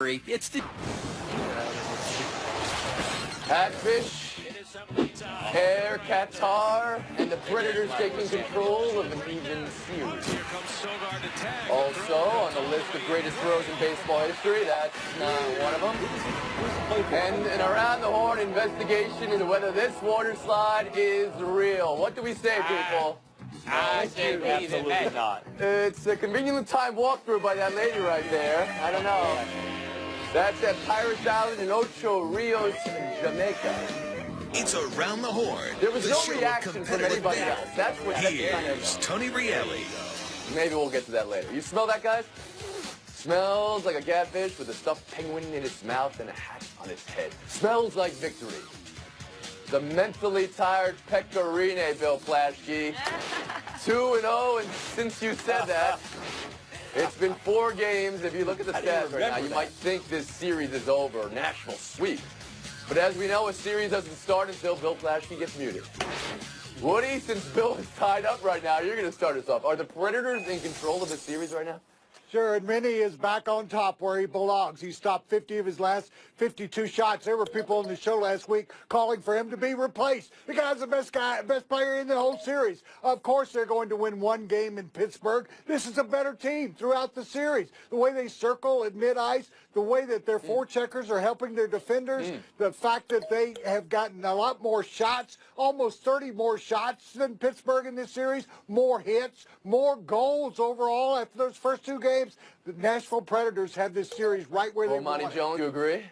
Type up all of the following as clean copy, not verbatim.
It's the Catfish, Air Qatar, and the Predators taking control of an even series. Also on the list of greatest throws in baseball history, that's not one of them. And an around the horn investigation into whether this water slide is real. What do we say, people? I say absolutely not. It's a conveniently timed walkthrough by that lady right there. I don't know. That's at Pirates Island in Ocho Rios, Jamaica. It's Around the Horn. There was the no show of reaction from competitive anybody banter. else. That's what kind Here's of... Tony Reali. Maybe we'll get to that later. You smell that, guys? Smells like a catfish with a stuffed penguin in its mouth and a hat on its head. Smells like victory. The mentally tired Pecorine, Bill Plaschke. 2-0, and since you said that, it's been 4 games. If you look at the stats right now, you might think this series is over, national sweep. But as we know, a series doesn't start until Bill Plaschke gets muted. Woody, since Bill is tied up right now, you're going to start us off. Are the Predators in control of the series right now? Sure, and Minnie is back on top where he belongs. He stopped 50 of his last 52 shots. There were people on the show last week calling for him to be replaced. The guy's the best player in the whole series. Of course, they're going to win 1 game in Pittsburgh. This is a better team throughout the series. The way they circle at mid-ice, the way that their forecheckers are helping their defenders, the fact that they have gotten a lot more shots, almost 30 more shots than Pittsburgh in this series, more hits, more goals overall after those first 2 games. The Nashville Predators have this series right where they want Monty Jones, you agree?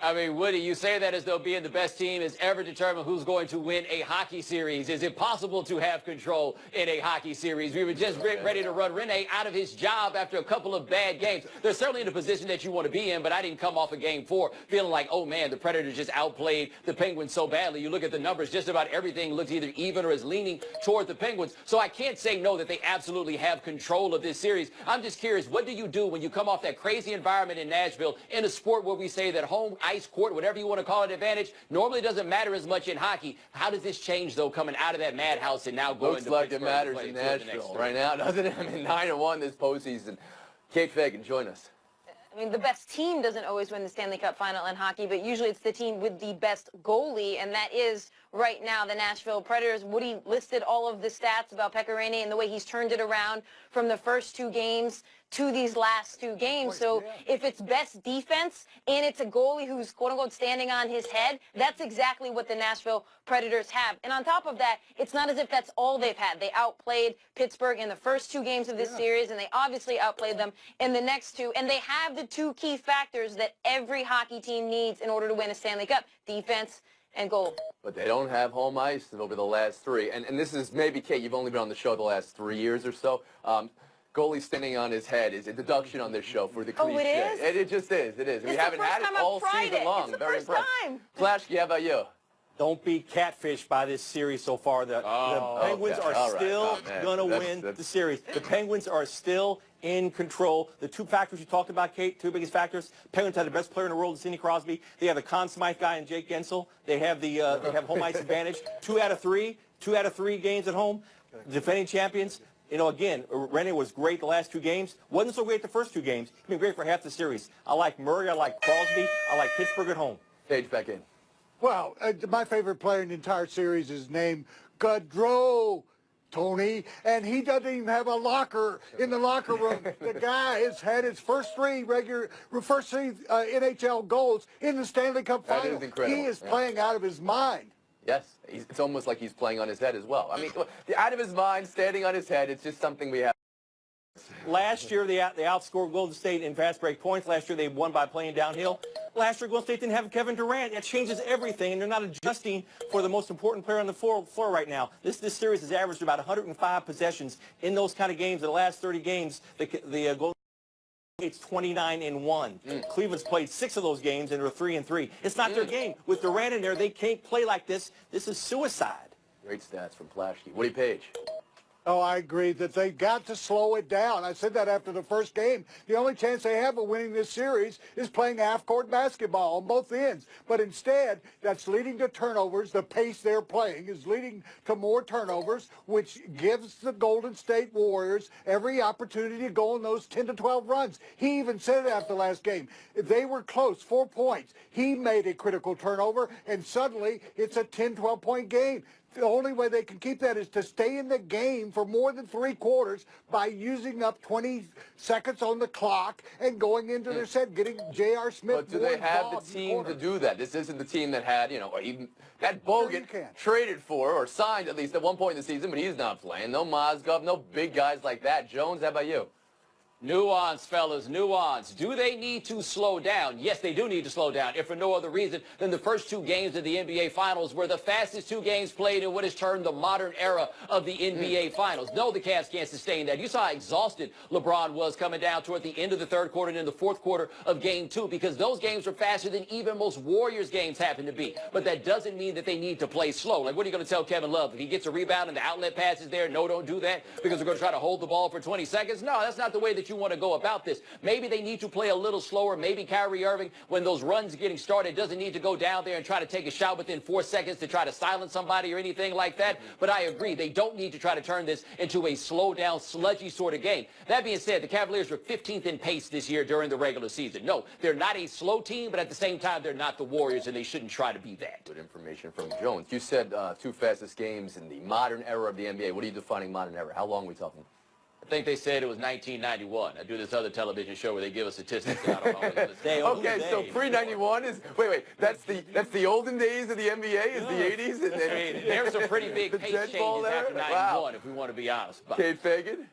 I mean, Woody, you say that as though being the best team is ever determined who's going to win a hockey series. Is it possible to have control in a hockey series? We were just ready to run Rene out of his job after a couple of bad games. They're certainly in a position that you want to be in, but I didn't come off of Game 4 feeling like, oh, man, the Predators just outplayed the Penguins so badly. You look at the numbers, just about everything looks either even or is leaning toward the Penguins. So I can't say no that they absolutely have control of this series. I'm just curious, what do you do when you come off that crazy environment in Nashville in a sport where we say that home ice court, whatever you want to call it, advantage, normally doesn't matter as much in hockey. How does this change, though, coming out of that madhouse and now going to Looks like Pittsburgh it matters in Nashville right now, doesn't it? I mean, 9-1 this postseason. Kate Fagan, join us. I mean, the best team doesn't always win the Stanley Cup final in hockey, but usually it's the team with the best goalie, and that is right now the Nashville Predators. Woody listed all of the stats about Pecorine and the way he's turned it around from the first 2 games to these last 2 games. So if it's best defense and it's a goalie who's quote-unquote standing on his head, that's exactly what the Nashville Predators have. And on top of that, it's not as if that's all they've had. They outplayed Pittsburgh in the first 2 games of this series, and they obviously outplayed them in the next 2. And they have the 2 key factors that every hockey team needs in order to win a Stanley Cup: defense and goal. But they don't have home ice over the last 3. And this is maybe, Kate, you've only been on the show the last 3 years or so. Goalie standing on his head is a deduction on this show for the cliche. Oh, it is? It just is. It is. We haven't had it all season long. It's the Very first impressed. time. Plaschke, how about you? Don't be catfished by this series so far. The Penguins okay. are All right. still Oh, man. going to That's- win the series. The Penguins are still in control. The 2 factors you talked about, Kate, 2 biggest factors. Penguins have the best player in the world, Sidney Crosby. They have the Conn Smythe guy and Jake Gensel. They have the they have home ice advantage. 2 out of 3 games at home. Defending champions. You know, again, Rene was great the last 2 games. Wasn't so great the first 2 games. He's been great for half the series. I like Murray. I like Crosby. I like Pittsburgh at home. Page back in. Well, my favorite player in the entire series is named Gaudreau, Tony, and he doesn't even have a locker in the locker room. The guy has had his first 3 NHL goals in the Stanley Cup That final. is incredible. He is playing out of his mind. Yes. It's almost like he's playing on his head as well. I mean, out of his mind, standing on his head, it's just something we have. Last year, they outscored Golden State in fast break points. Last year, they won by playing downhill. Last year, Golden State didn't have Kevin Durant. That changes everything, and they're not adjusting for the most important player on the floor right now. This series has averaged about 105 possessions in those kind of games. In the last 30 games, the Golden State's 29-1. Cleveland's played 6 of those games, and they're 3-3. It's not their game. With Durant in there, they can't play like this. This is suicide. Great stats from Plaschke. Woody Page. Oh, I agree that they've got to slow it down. I said that after the first game. The only chance they have of winning this series is playing half-court basketball on both ends. But instead, that's leading to turnovers. The pace they're playing is leading to more turnovers, which gives the Golden State Warriors every opportunity to go on those 10 to 12 runs. He even said it after the last game. They were close, 4 points. He made a critical turnover, and suddenly it's a 10, 12-point game. The only way they can keep that is to stay in the game for more than 3 quarters by using up 20 seconds on the clock and going into their set, getting J.R. Smith. But do they have the team to do that? This isn't the team that had, or even that Bogut traded for or signed at least at one point in the season, but he's not playing. No Mozgov, no big guys like that. Jones, how about you? Nuance, fellas, nuance. Do they need to slow down? Yes, they do need to slow down, if for no other reason than the first 2 games of the NBA Finals were the fastest 2 games played in what is termed the modern era of the NBA Finals. No, the Cavs can't sustain that. You saw how exhausted LeBron was coming down toward the end of the 3rd quarter and in the 4th quarter of Game 2 because those games were faster than even most Warriors games happen to be. But that doesn't mean that they need to play slow. Like, what are you going to tell Kevin Love? If he gets a rebound and the outlet pass is there, no, don't do that because we're going to try to hold the ball for 20 seconds? No, that's not the way that you want to go about this. Maybe they need to play a little slower. Maybe Kyrie Irving, when those runs are getting started, doesn't need to go down there and try to take a shot within 4 seconds to try to silence somebody or anything like that. But I agree, they don't need to try to turn this into a slow down, sludgy sort of game. That being said, the Cavaliers were 15th in pace this year during the regular season. No, they're not a slow team, but at the same time, they're not the Warriors, and they shouldn't try to be that. Good information from Jones. You said 2 fastest games in the modern era of the NBA. What are you defining modern era? How long are we talking? I think they said it was 1991. I do this other television show where they give us statistics. And I don't always listen. Okay, so pre-91 is wait. That's the olden days of the NBA. Is the 80s? And there's some pretty big pace changes after 91, if we want to be honest. Kate Fagan.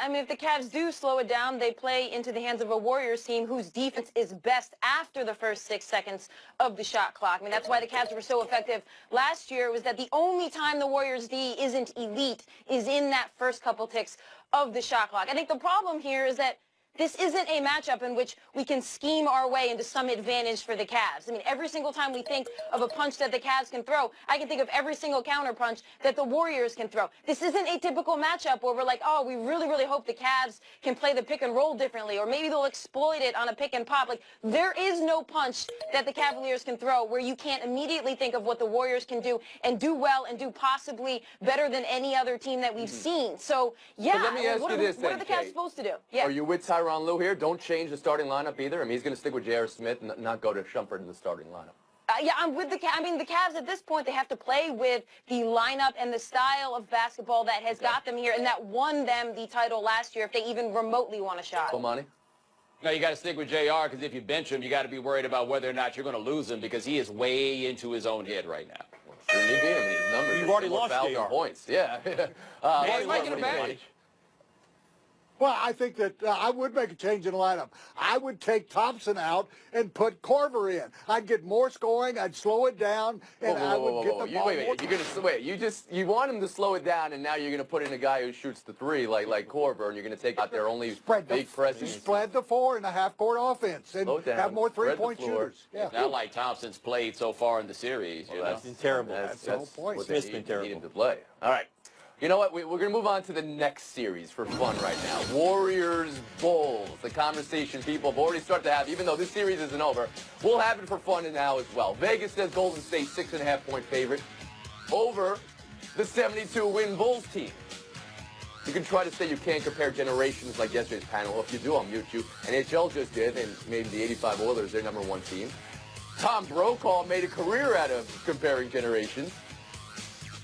I mean, if the Cavs do slow it down, they play into the hands of a Warriors team whose defense is best after the first 6 seconds of the shot clock. I mean, that's why the Cavs were so effective last year, was that the only time the Warriors' D isn't elite is in that first couple ticks of the shot clock. I think the problem here is that this isn't a matchup in which we can scheme our way into some advantage for the Cavs. I mean, every single time we think of a punch that the Cavs can throw, I can think of every single counter punch that the Warriors can throw. This isn't a typical matchup where we're like, oh, we really, really hope the Cavs can play the pick and roll differently, or maybe they'll exploit it on a pick and pop. Like, there is no punch that the Cavaliers can throw where you can't immediately think of what the Warriors can do and do well and do possibly better than any other team that we've seen. So, yeah, let me ask you this, what are the Cavs Kate? supposed to do? Yeah. Are you with Tyronn Lue here? Don't change the starting lineup either. I mean, he's going to stick with J.R. Smith and not go to Shumpert in the starting lineup. Yeah, I'm with the Cavs. I mean, the Cavs at this point, they have to play with the lineup and the style of basketball that has got them here and that won them the title last year if they even remotely want a shot. Bomani? No, you got to stick with JR because if you bench him, you got to be worried about whether or not you're going to lose him because he is way into his own head right now. Sure, he beat him in his numbers. You've already lost JR. Points. Yeah. He might get a advantage. Well, I think that I would make a change in the lineup. I would take Thompson out and put Korver in. I'd get more scoring. I'd slow it down, and I would get the ball. You want him to slow it down, and now you're gonna put in a guy who shoots the 3 like Korver, and you're gonna take out their only big presence. Spread the 4 in a half-court offense and have more three-point shooters. Yeah. Not like Thompson's played so far in the series. You know? That's been terrible. That's the whole point. what Smith's they been need terrible. him to play. All right. You know what? We're going to move on to the next series for fun right now. Warriors Bulls. The conversation people have already started to have, even though this series isn't over. We'll have it for fun now as well. Vegas says Golden State 6.5-point favorite over the 72-win Bulls team. You can try to say you can't compare generations like yesterday's panel. If you do, I'll mute you. NHL just did, and maybe the 85 Oilers, their #1 team. Tom Brokaw made a career out of comparing generations.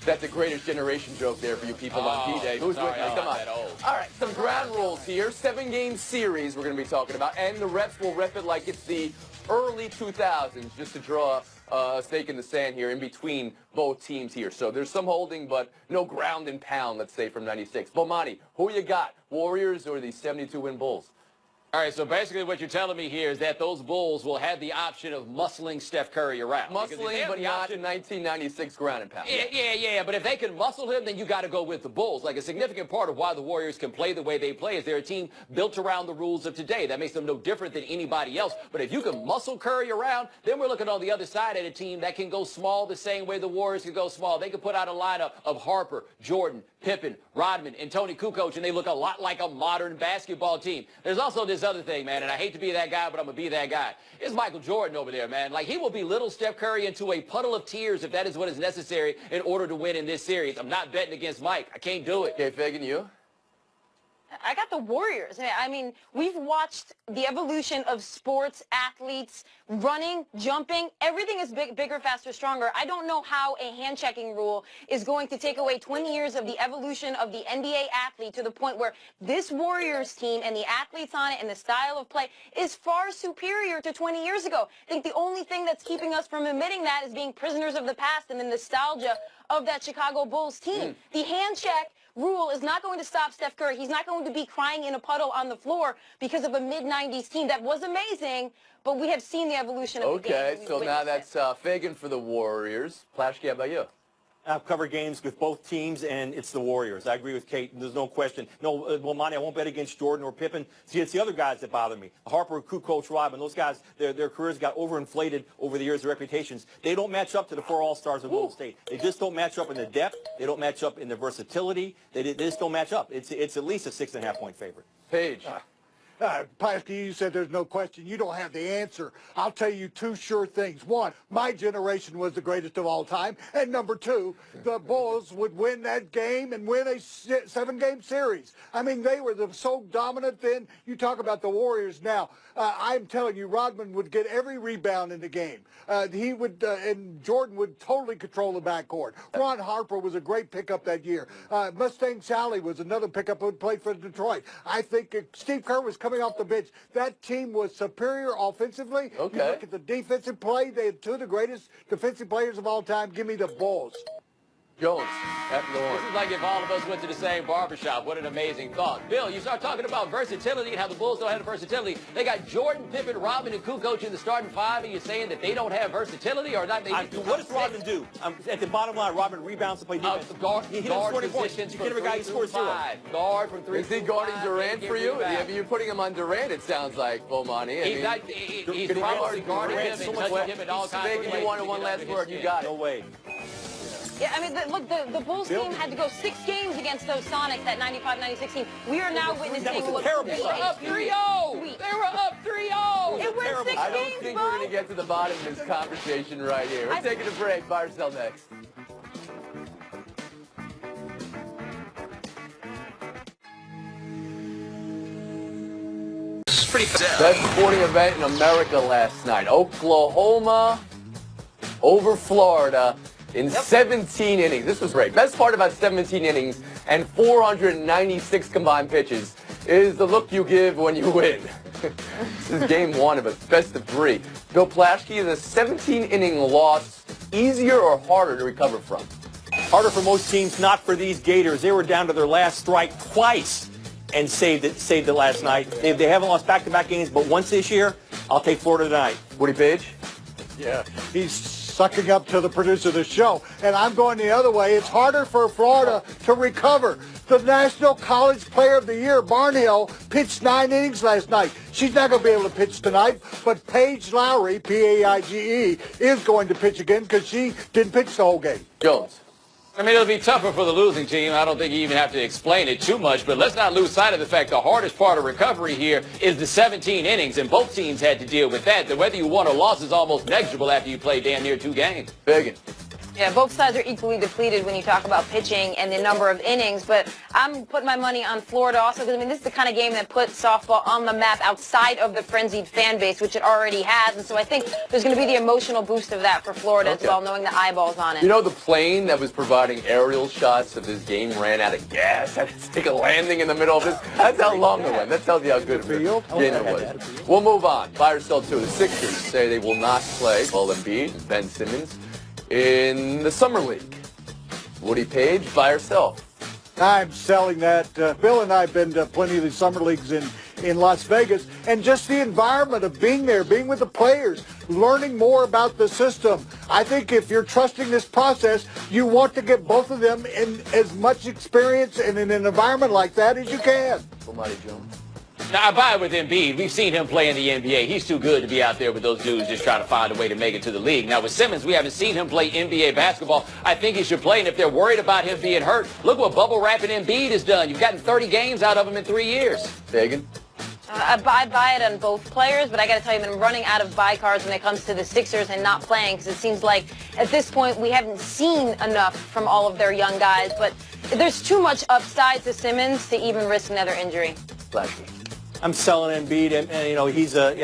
That's the greatest generation joke there for you people on D-Day. Who's with me? Come on. All right, some ground rules here. 7-game series we're going to be talking about, and the refs will ref it like it's the early 2000s, just to draw a stake in the sand here in between both teams here. So there's some holding, but no ground and pound, let's say, from 96. Bomani, who you got, Warriors or the 72-win Bulls? All right, so basically what you're telling me here is that those Bulls will have the option of muscling Steph Curry around. Muscling, but not in 1996 ground and pound. Yeah. But if they can muscle him, then you got to go with the Bulls. Like, a significant part of why the Warriors can play the way they play is they're a team built around the rules of today. That makes them no different than anybody else. But if you can muscle Curry around, then we're looking on the other side at a team that can go small the same way the Warriors can go small. They can put out a lineup of Harper, Jordan, Pippen, Rodman, and Tony Kukoc, and they look a lot like a modern basketball team. There's also this other thing, man, and I hate to be that guy, but I'm going to be that guy. It's Michael Jordan over there, man. Like, he will belittle Steph Curry into a puddle of tears if that is what is necessary in order to win in this series. I'm not betting against Mike. I can't do it. Okay, Fagan, you? I got the Warriors. I mean, we've watched the evolution of sports, athletes, running, jumping. Everything is bigger, faster, stronger. I don't know how a hand-checking rule is going to take away 20 years of the evolution of the NBA athlete to the point where this Warriors team and the athletes on it and the style of play is far superior to 20 years ago. I think the only thing that's keeping us from admitting that is being prisoners of the past and the nostalgia of that Chicago Bulls team. The hand check rule is not going to stop Steph Curry. He's not going to be crying in a puddle on the floor because of a mid-90s team that was amazing, but we have seen the evolution of the game. Okay, so now that's Fagan for the Warriors. Plashke, how about you? I've covered games with both teams, and it's the Warriors. I agree with Kate. There's no question. No, well, Monty, I won't bet against Jordan or Pippen. See, it's the other guys that bother me. Harper, Kukoc, Rodman, those guys, their careers got overinflated over the years, their reputations. They don't match up to the 4 All-Stars of Golden State. They just don't match up in the depth. They don't match up in the versatility. They just don't match up. It's at least a 6.5-point favorite. Paige. Plaskey, you said there's no question. You don't have the answer. I'll tell you 2 sure things. 1, my generation was the greatest of all time. And number 2, the Bulls would win that game and win a 7-game series. I mean, they were so dominant then. You talk about the Warriors now. I'm telling you, Rodman would get every rebound in the game. He would, and Jordan would totally control the backcourt. Ron Harper was a great pickup that year. Mustang Sally was another pickup who played for Detroit. I think Steve Kerr was coming off the bench. That team was superior offensively. Okay. You look at the defensive play. They had 2 of the greatest defensive players of all time. Give me the Bulls. Jones, after the This horn. is like if all of us went to the same barbershop. What an amazing thought. Bill, you start talking about versatility and how the Bulls don't have the versatility. They got Jordan, Pippen, Rodman, and Kukoc in the starting 5, and you're saying that they don't have versatility or not? What does Rodman do? At the bottom line, Rodman rebounds to play defense. Guard He doesn't score any points. positions You from get every guy who 3 scores through 0. 5. Guard from 3 Is he through guarding 5, Durant can't for get you? rebound. You're putting him on Durant, it sounds like, Bomani. He's probably guarding him and touching him at all times. Fagan, you wanted one last word. You got it. No way. Yeah, I mean, look, the Bulls team had to go 6 games against those Sonics, that 95-96 team. We are now witnessing That was a what terrible They were side. up 3-0. They were up 3-0. It went 6 I don't games, think Bo. we're going to get to the bottom of this conversation right here. We're taking a break. Buy or sell next. Best sporting event in America last night. Oklahoma over Florida in 17 innings. This was great. Best part about 17 innings and 496 combined pitches is the look you give when you win. This is game 1 of a best of 3. Bill Plashke, is a 17-inning loss easier or harder to recover from? Harder for most teams, not for these Gators. They were down to their last strike twice and saved it last night. They haven't lost back-to-back games, but once this year, I'll take Florida tonight. Woody Page? Yeah, he's sucking up to the producer of the show. And I'm going the other way. It's harder for Florida to recover. The National College Player of the Year, Barnhill, pitched 9 innings last night. She's not going to be able to pitch tonight, but Paige Lowry, P-A-I-G-E, is going to pitch again because she didn't pitch the whole game. Jones? I mean, it'll be tougher for the losing team. I don't think you even have to explain it too much, but let's not lose sight of the fact the hardest part of recovery here is the 17 innings, and both teams had to deal with that. That whether you won or lost is almost negligible after you play damn near 2 games. Fagan? Yeah, both sides are equally depleted when you talk about pitching and the number of innings, but I'm putting my money on Florida also because, I mean, this is the kind of game that puts softball on the map outside of the frenzied fan base, which it already has, and so I think there's going to be the emotional boost of that for Florida as well, knowing the eyeballs on it. You know, the plane that was providing aerial shots of this game ran out of gas. Had to take a landing in the middle of this. That's how long it went. That tells you how good of a game it was. We'll move on. Buy or sell 2. The Sixers say they will not play Joel Embiid and Ben Simmons in the Summer League. Woody Page, buy or sell? I'm selling that. Bill and I have been to plenty of the summer leagues in in Las Vegas, and just the environment of being there, being with the players, learning more about the system. I think if you're trusting this process, you want to get both of them in as much experience and in an environment like that as you can. Bomani Jones. Now, I buy it with Embiid. We've seen him play in the NBA. He's too good to be out there with those dudes just trying to find a way to make it to the league. Now, with Simmons, we haven't seen him play NBA basketball. I think he should play, and if they're worried about him being hurt, look what bubble wrapping Embiid has done. You've gotten 30 games out of him in 3 years. Fagan. I buy it on both players, but I got to tell you, I'm running out of buy cards when it comes to the Sixers and not playing, because it seems like at this point we haven't seen enough from all of their young guys. But there's too much upside to Simmons to even risk another injury. Flashy. I'm selling Embiid, and you know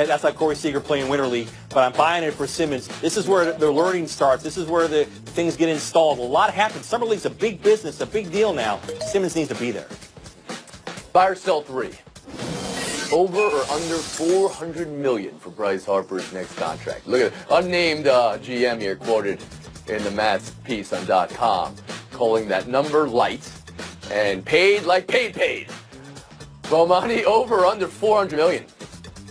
that's like Corey Seager playing Winter League, but I'm buying it for Simmons. This is where the learning starts. This is where the things get installed. A lot happens. Summer League's a big business, a big deal now. Simmons needs to be there. Buy or sell 3. Over or under $400 million for Bryce Harper's next contract. Look at it. Unnamed GM here quoted in the Mats piece on .com, calling that number light and paid like paid. Bomani, over or under $400 million?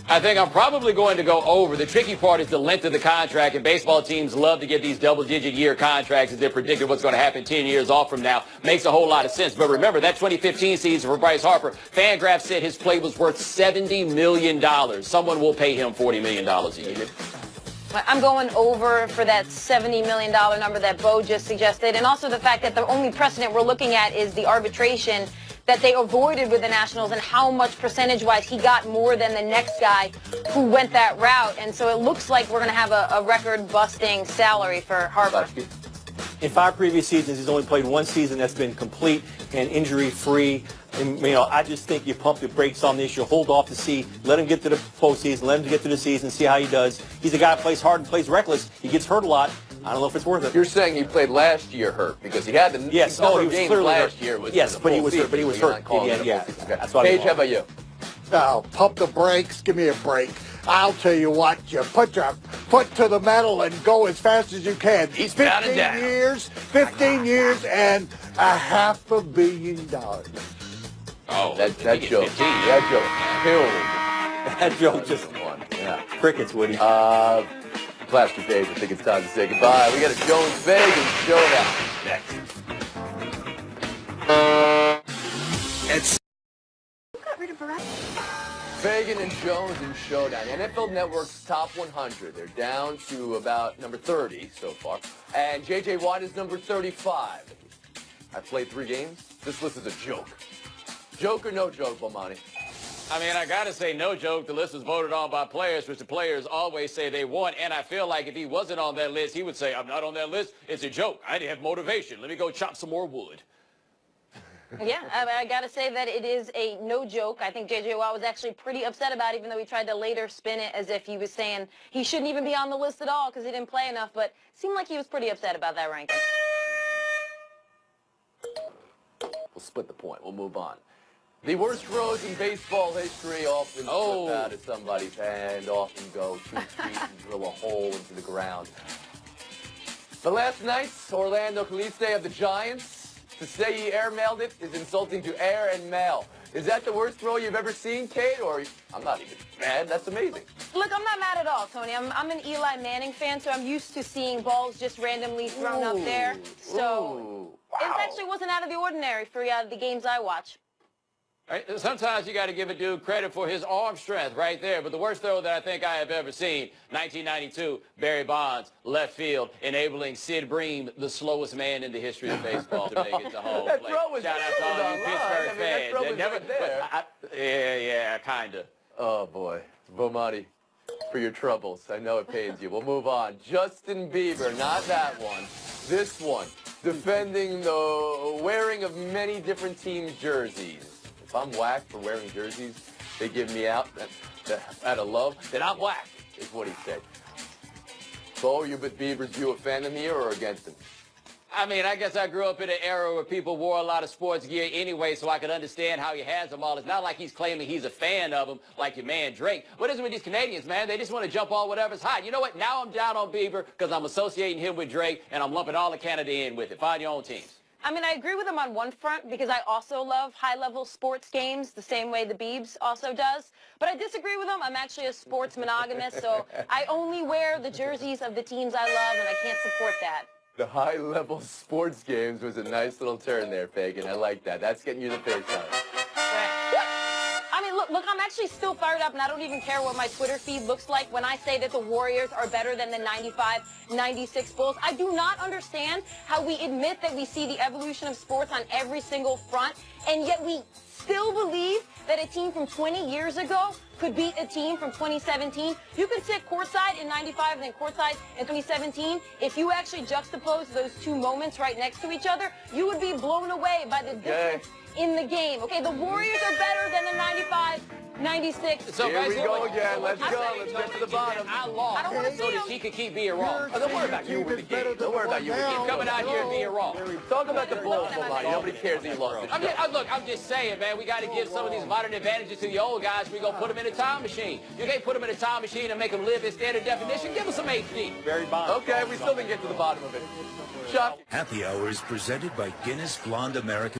I think I'm probably going to go over. The tricky part is the length of the contract, and baseball teams love to get these double-digit year contracts as they're predicting what's going to happen 10 years off from now. Makes a whole lot of sense. But remember, that 2015 season for Bryce Harper, Fangraphs said his play was worth $70 million. Someone will pay him $40 million a year. I'm going over for that $70 million number that Bo just suggested, and also the fact that the only precedent we're looking at is the arbitration that they avoided with the Nationals and how much percentage-wise he got more than the next guy who went that route. And so it looks like we're going to have a record-busting salary for Harper. In 5 previous seasons, he's only played 1 season that's been complete and injury-free. And, you know, I just think you pump the brakes on this. You hold off to see, let him get to the postseason, let him get to the season, see how he does. He's a guy who plays hard and plays reckless. He gets hurt a lot. I don't know if it's worth it. You're saying he played last year hurt because he had the number of games last year. Was yes, but he was hurt. But he was hurt. Yeah. That's what Paige, how about you? Oh, pump the brakes. Give me a break. I'll tell you what. You put your foot to the metal and go as fast as you can. He's 15 years, 15 years, and $500 million. Oh, that joke. That joke just yeah. crickets, Woody. Plaster Page, I think it's time to say goodbye. We got a Jones-Fagan showdown next. Fagan and Jones in showdown. NFL Network's top 100. They're down to about number 30 so far. And J.J. Watt is number 35. I played 3 games. This list is a joke. Joke or no joke, Bomani? I mean, I got to say, no joke, the list was voted on by players, which the players always say they want. And I feel like if he wasn't on that list, he would say, I'm not on that list. It's a joke. I didn't have motivation. Let me go chop some more wood. Yeah, I got to say that it is a no joke. I think J.J. Watt was actually pretty upset about it, even though he tried to later spin it as if he was saying he shouldn't even be on the list at all because he didn't play enough. But it seemed like he was pretty upset about that ranking. We'll split the point. We'll move on. The worst throws in baseball history often slip out of somebody's hand, often go 2 feet and drill a hole into the ground. But last night's Orlando Caliste of the Giants, to say he airmailed it is insulting to air and mail. Is that the worst throw you've ever seen, Kate? Or I'm not even mad. That's amazing. Look, I'm not mad at all, Tony. I'm an Eli Manning fan, so I'm used to seeing balls just randomly thrown up there. So it actually wasn't out of the ordinary for the games I watch. Right? Sometimes you got to give a dude credit for his arm strength right there. But the worst throw that I think I have ever seen, 1992, Barry Bonds, left field, enabling Sid Bream, the slowest man in the history of baseball, to make it to home plate. Throw was Shout out to all you Pittsburgh fans. That throw was right there. Yeah, kind of. Oh, boy. Bomani, for your troubles. I know it pains you. We'll move on. Justin Bieber, not that one. This one, defending the wearing of many different teams' jerseys. If I'm whacked for wearing jerseys, they give me out out of love, then I'm whacked, is what he said. Bo, you with Bieber's, you a fan of him here or against him? I mean, I guess I grew up in an era where people wore a lot of sports gear anyway, so I could understand how he has them all. It's not like he's claiming he's a fan of them like your man Drake. What is it with these Canadians, man? They just want to jump on whatever's hot. You know what? Now I'm down on Bieber because I'm associating him with Drake, and I'm lumping all of Canada in with it. Find your own teams. I mean, I agree with him on one front because I also love high-level sports games the same way the Biebs also does. But I disagree with him. I'm actually a sports monogamist, so I only wear the jerseys of the teams I love, and I can't support that. The high-level sports games was a nice little turn there, Fagan. I like that. That's getting you the face on. I mean, look, I'm actually still fired up, and I don't even care what my Twitter feed looks like when I say that the Warriors are better than the 95-96 Bulls. I do not understand how we admit that we see the evolution of sports on every single front, and yet we still believe that a team from 20 years ago could beat a team from 2017. You can sit courtside in 95 and then courtside in 2017. If you actually juxtapose those two moments right next to each other, you would be blown away by the difference in the game. Okay, the Warriors are better than the 95-96. So Here guys, we go again. Let's go. Let's get to the bottom. I lost, I don't wanna so see that him. she could keep being wrong. Oh, don't worry about you with the game. Don't worry about you with the game. Coming out here and being wrong. Talk about the Bulls, Melania. Nobody cares that you lost it. Look, I'm just saying, man, we got to give some of these modern advantages to the old guys. We're going to put them in a time machine. You can't put them in a time machine and make them live in standard definition. Give them some HD. Barry Bonds. Okay, we still didn't get to the bottom of it. Chuck. Happy Hour is presented by Guinness Blonde American.